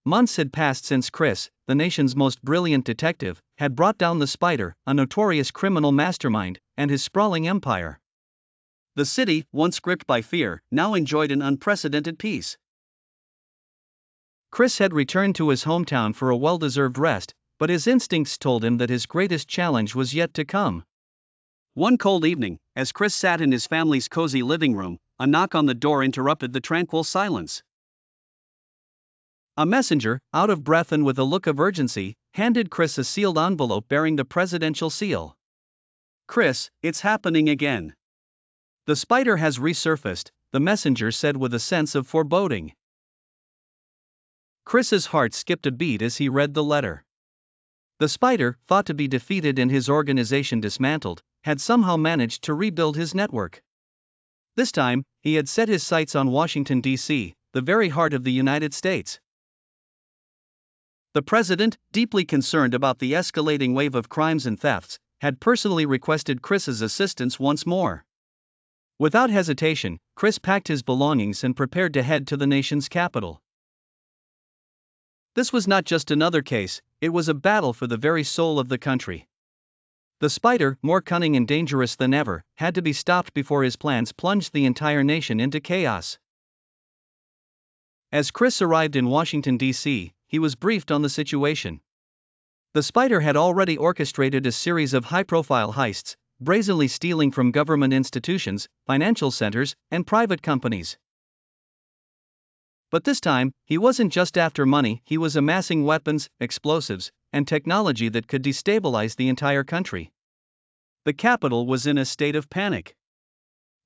Months had passed since Chris, the nation's most brilliant detective, had brought down the Spider, a notorious criminal mastermind, and his sprawling empire. The city, once gripped by fear, now enjoyed an unprecedented peace. Chris had returned to his hometown for a well-deserved rest, but his instincts told him that his greatest challenge was yet to come. One cold evening, as Chris sat in his family's cozy living room, a knock on the door interrupted the tranquil silence. A messenger, out of breath and with a look of urgency, handed Chris a sealed envelope bearing the presidential seal. "Chris, it's happening again. The Spider has resurfaced," the messenger said with a sense of foreboding. Chris's heart skipped a beat as he read the letter. The Spider, thought to be defeated and his organization dismantled, had somehow managed to rebuild his network. This time, he had set his sights on Washington, D.C., the very heart of the United States. The president, deeply concerned about the escalating wave of crimes and thefts, had personally requested Chris's assistance once more. Without hesitation, Chris packed his belongings and prepared to head to the nation's capital. This was not just another case, it was a battle for the very soul of the country. The Spider, more cunning and dangerous than ever, had to be stopped before his plans plunged the entire nation into chaos. As Chris arrived in Washington, D.C., he was briefed on the situation. The Spider had already orchestrated a series of high-profile heists, brazenly stealing from government institutions, financial centers, and private companies. But this time, he wasn't just after money, he was amassing weapons, explosives, and technology that could destabilize the entire country. The capital was in a state of panic.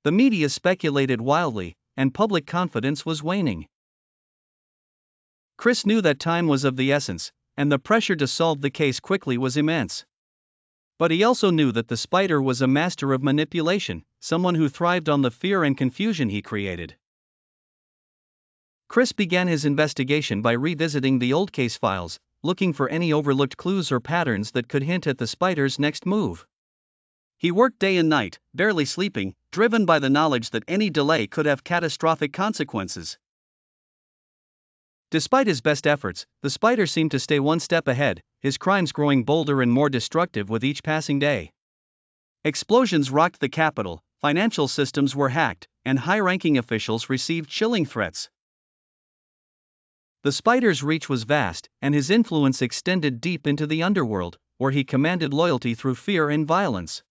The media speculated wildly, and public confidence was waning. Chris knew that time was of the essence, and the pressure to solve the case quickly was immense. But he also knew that the Spider was a master of manipulation, someone who thrived on the fear and confusion he created. Chris began his investigation by revisiting the old case files, looking for any overlooked clues or patterns that could hint at the Spider's next move. He worked day and night, barely sleeping, driven by the knowledge that any delay could have catastrophic consequences. Despite his best efforts, the Spider seemed to stay one step ahead, his crimes growing bolder and more destructive with each passing day. Explosions rocked the capital, financial systems were hacked, and high-ranking officials received chilling threats. The Spider's reach was vast, and his influence extended deep into the underworld, where he commanded loyalty through fear and violence.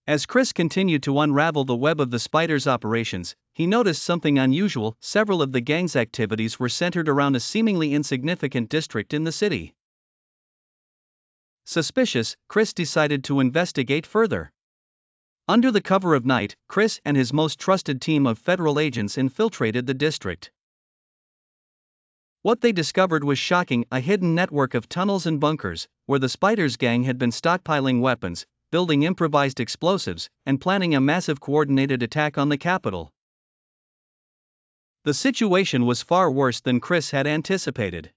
As Chris continued to unravel the web of the Spider's operations, he noticed something unusual. Several of the gang's activities were centered around a seemingly insignificant district in the city. Suspicious, Chris decided to investigate further. Under the cover of night, Chris and his most trusted team of federal agents infiltrated the district. What they discovered was shocking: a hidden network of tunnels and bunkers, where the Spider's gang had been stockpiling weapons, building improvised explosives, and planning a massive coordinated attack on the capital. The situation was far worse than Chris had anticipated.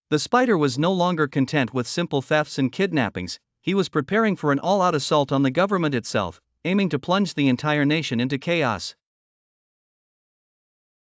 The Spider was no longer content with simple thefts and kidnappings, he was preparing for an all-out assault on the government itself, aiming to plunge the entire nation into chaos.